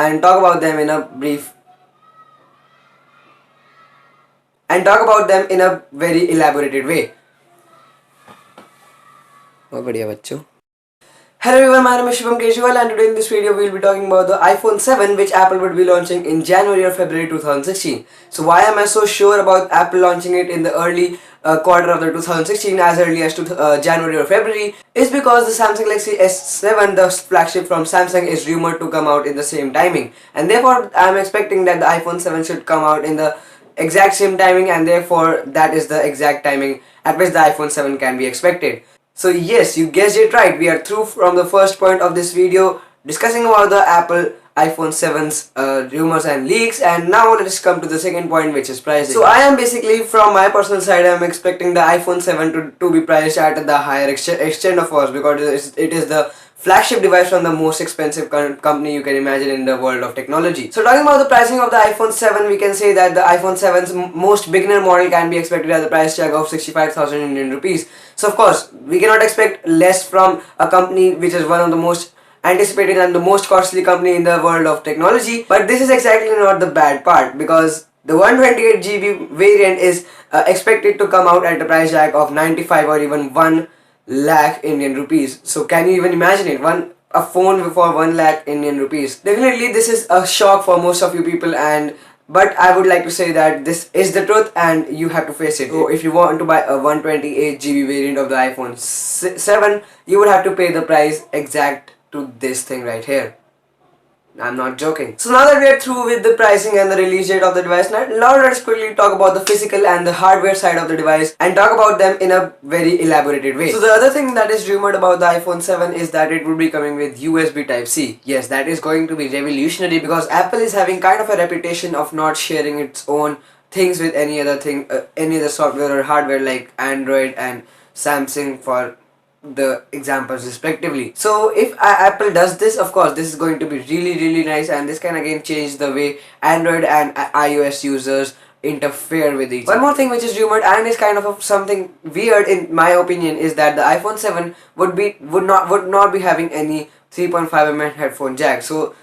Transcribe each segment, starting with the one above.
and talk about them in a very elaborated way. बहुत बढ़िया बच्चों. Hello everyone, my name is Shubham Kejriwal and today in this video we will be talking about the iPhone 7 which Apple would be launching in January or February 2016. So why am I so sure about Apple launching it in the early quarter of the 2016 as early as January or February is because the Samsung Galaxy S7, the flagship from Samsung, is rumored to come out in the same timing, and therefore I am expecting that the iPhone 7 should come out in the exact same timing, and therefore that is the exact timing at which the iPhone 7 can be expected. So yes, you guessed it right, we are through from the first point of this video discussing about the Apple iPhone 7's rumors and leaks, and now let us come to the second point, which is pricing. So I am basically, from my personal side, I am expecting the iPhone 7 to be priced at the higher extent of course, because it is the flagship device from the most expensive company you can imagine in the world of technology. So talking about the pricing of the iPhone 7, we can say that the iPhone 7's most beginner model can be expected at the price tag of 65,000 Indian rupees. So of course, we cannot expect less from a company which is one of the most anticipated and the most costly company in the world of technology. But this is exactly not the bad part, because the 128GB variant is expected to come out at a price tag of 95 or even 1 lakh Indian rupees. So can you even imagine it? A phone for 1 lakh Indian rupees. Definitely this is a shock for most of you people, but I would like to say that this is the truth and you have to face it. So if you want to buy a 128GB variant of the iPhone 7, you would have to pay the price exact to this thing right here. I'm not joking. So now that we are through with the pricing and the release date of the device, now let's quickly talk about the physical and the hardware side of the device and talk about them in a very elaborated way. So the other thing that is rumored about the iPhone 7 is that it would be coming with USB Type-C. Yes, that is going to be revolutionary, because Apple is having kind of a reputation of not sharing its own things with any other software or hardware like Android and Samsung, for the examples respectively. So if Apple does this, of course this is going to be really nice, and this can again change the way Android and iOS users interfere with each other. One more thing which is rumored and is kind of something weird in my opinion is that the iPhone 7 would not be having any 3.5mm headphone jack. So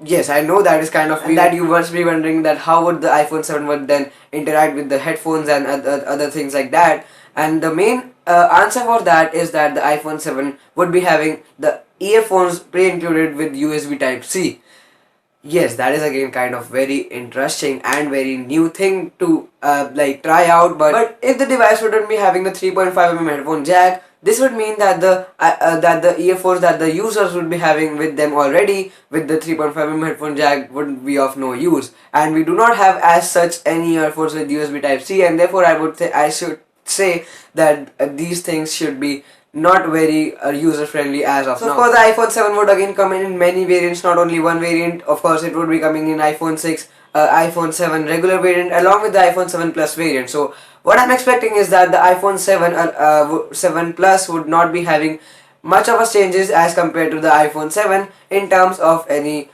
yes, I know that is kind of weird, that you must be wondering that how would the iPhone 7 would then interact with the headphones and other things like that. And the main answer for that is that the iPhone 7 would be having the earphones pre-included with USB Type-C. Yes, that is again kind of very interesting and very new thing to try out. But if the device wouldn't be having the 3.5mm headphone jack, this would mean that the earphones that the users would be having with them already with the 3.5mm headphone jack would be of no use. And we do not have as such any earphones with USB Type-C, and therefore I should say that these things should be not very user friendly as of now. So of course the iPhone 7 would again come in many variants, not only one variant. Of course it would be coming in iPhone 6, iPhone 7 regular variant along with the iPhone 7 Plus variant. So what I'm expecting is that the iPhone 7 Plus would not be having much of a changes as compared to the iPhone 7 in terms of any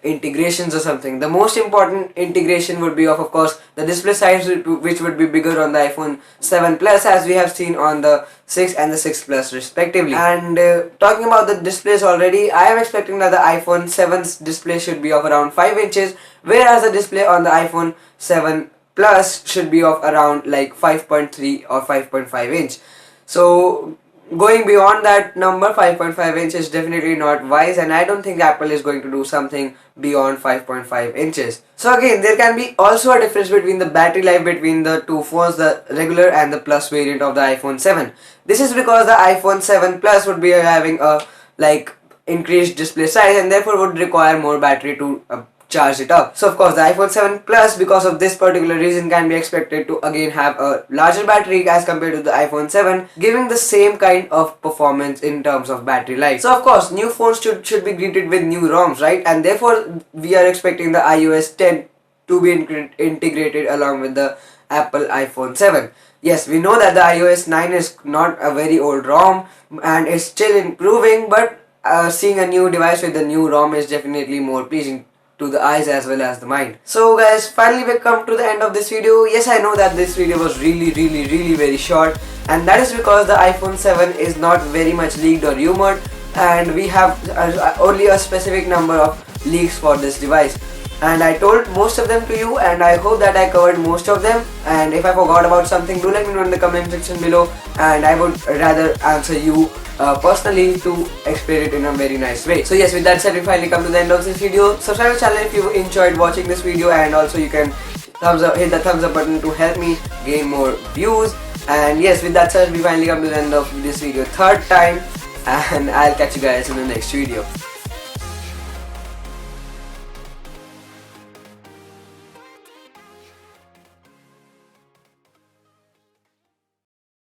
integrations or something. The most important integration would be of course the display size, which would be bigger on the iPhone 7 Plus as we have seen on the 6 and the 6 Plus respectively. And talking about the displays already, I am expecting that the iPhone 7's display should be of around 5 inches, whereas the display on the iPhone 7 Plus should be of around 5.3 or 5.5 inch. So going beyond that number, 5.5 inch is definitely not wise, and I don't think Apple is going to do something beyond 5.5 inches. So again, there can be also a difference between the battery life between the two phones, the regular and the Plus variant of the iPhone 7. This is because the iPhone 7 Plus would be having a increased display size and therefore would require more battery to charge it up. So of course the iPhone 7 Plus, because of this particular reason, can be expected to again have a larger battery as compared to the iPhone 7, giving the same kind of performance in terms of battery life. So of course new phones should be greeted with new ROMs, right? And therefore we are expecting the iOS 10 to be integrated along with the Apple iPhone 7. Yes, we know that the iOS 9 is not a very old ROM and it's still improving, but seeing a new device with a new ROM is definitely more pleasing to the eyes as well as the mind. So guys, finally we come to the end of this video. Yes, I know that this video was really very short, and that is because the iPhone 7 is not very much leaked or rumored, and we have only a specific number of leaks for this device. And I told most of them to you, and I hope that I covered most of them. And if I forgot about something, do let me know in the comment section below, and I would rather answer you personally to explain it in a very nice way. So yes, with that said, we finally come to the end of this video. Subscribe to the channel if you enjoyed watching this video, and also you can hit the thumbs up button to help me gain more views. And yes, with that said, we finally come to the end of this video, third time, and I'll catch you guys in the next video.